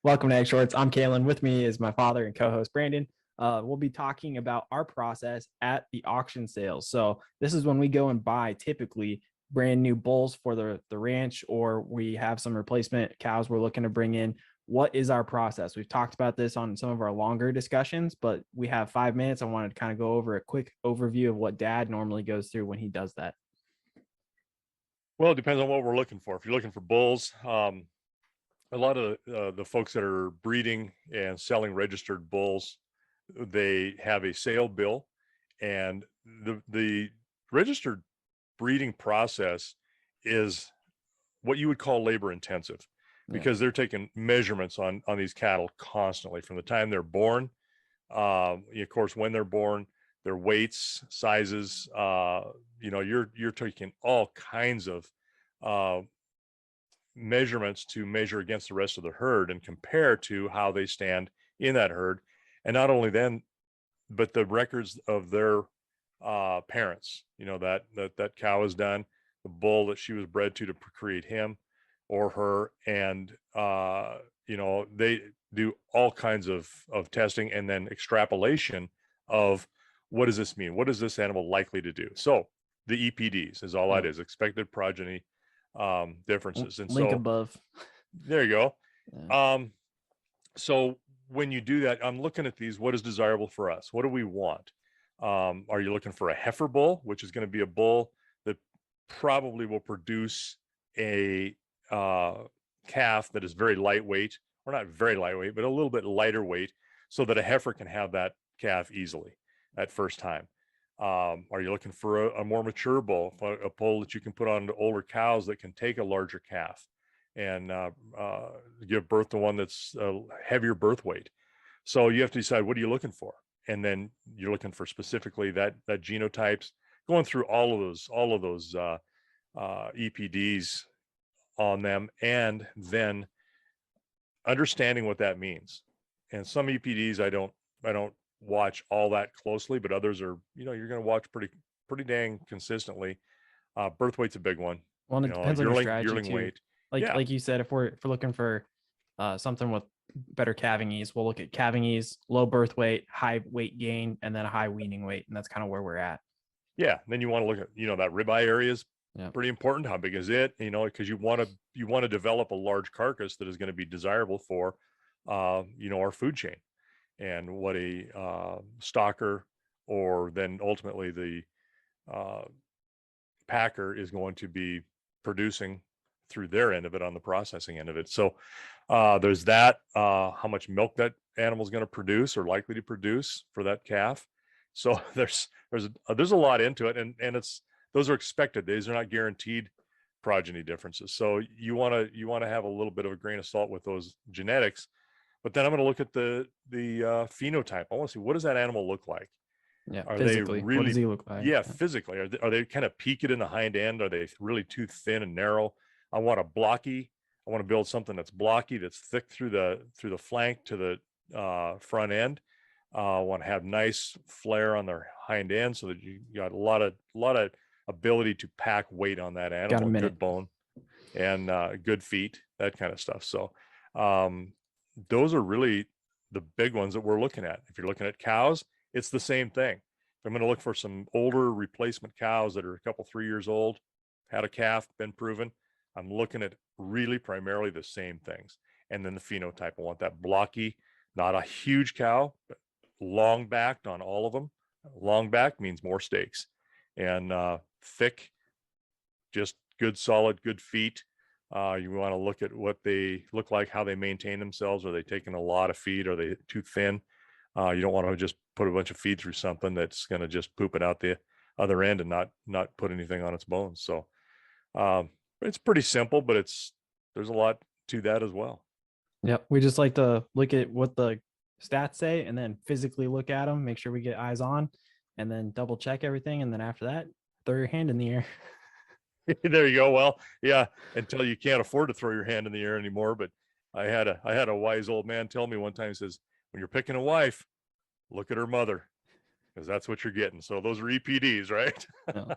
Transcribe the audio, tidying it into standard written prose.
Welcome to Egg Shorts. I'm Kalen. With me is my father and co-host Brandon. We'll be talking about our process at the auction sales. So this is when we go and buy typically brand new bulls for the ranch, or we have some replacement cows we're looking to bring in. What is our process? We've talked about this on some of our longer discussions, but we have 5 minutes. I wanted to kind of go over a quick overview of what Dad normally goes through when he does that. Well, it depends on what we're looking for. If you're looking for bulls, a lot of the folks that are breeding and selling registered bulls, they have a sale bill, and the registered breeding process is what you would call labor intensive, because they're taking measurements on these cattle constantly from the time they're born. Of course, when they're born, their weights, sizes, you're taking all kinds of measurements to measure against the rest of the herd and compare to how they stand in that herd. And not only then, but the records of their parents, that cow is done, the bull that she was bred to procreate him or her. And, they do all kinds of testing and then extrapolation of what does this mean? What is this animal likely to do? So the EPDs is all that is, expected progeny differences. And link so above. there you go. So when you do that, I'm looking at these, what is desirable for us? What do we want? Are you looking for a heifer bull, which is going to be a bull that probably will produce a calf that is very lightweight, or not very lightweight, but a little bit lighter weight, so that a heifer can have that calf easily at first time? Are you looking for a more mature bull, a bull that you can put on older cows that can take a larger calf and give birth to one that's a heavier birth weight? So you have to decide, what are you looking for? And then you're looking for specifically that genotypes, going through all of those EPDs on them, and then understanding what that means. And some EPDs I don't watch all that closely, but others are, you're going to watch pretty dang consistently. Birth weight's a big one. Well, it depends on your strategy yearling too. weight. Like you said, if we're looking for something with better calving ease, we'll look at calving ease, low birth weight, high weight gain, and then a high weaning weight, and that's kind of where we're at. Yeah, then you want to look at that ribeye area is pretty important. How big is it? Because you want to develop a large carcass that is going to be desirable for our food chain, and what a stocker, or then ultimately the packer, is going to be producing through their end of it, on the processing end of it. So there's that, how much milk that animal is going to produce or likely to produce for that calf. So there's a lot into it, and those are expected. These are not guaranteed progeny differences. So you want to have a little bit of a grain of salt with those genetics. But then I'm going to look at the phenotype. I want to see, what does that animal look like? Yeah, Are physically, they really, what does he look like? Yeah, physically, are they kind of peaked in the hind end? Are they really too thin and narrow? I want to build something that's blocky, that's thick through the flank to the front end. I want to have nice flare on their hind end, so that you got a lot of ability to pack weight on that animal. Good bone and good feet, that kind of stuff. So those are really the big ones that we're looking at. If you're looking at cows, it's the same thing. If I'm going to look for some older replacement cows that are a couple, 3 years old, had a calf, been proven, I'm looking at really primarily the same things. And then the phenotype, I want that blocky, not a huge cow, but long backed on all of them. Long back means more steaks, and thick, just good, solid, good feet. You want to look at what they look like, how they maintain themselves. Are they taking a lot of feed? Are they too thin? You don't want to just put a bunch of feed through something that's going to just poop it out the other end and not put anything on its bones. So it's pretty simple, but there's a lot to that as well. Yep. We just like to look at what the stats say, and then physically look at them, make sure we get eyes on, and then double check everything. And then after that, throw your hand in the air. There you go. Well, yeah, until you can't afford to throw your hand in the air anymore. But I had a wise old man tell me one time, he says, when you're picking a wife, look at her mother, because that's what you're getting. So those are EPDs, right? Yeah.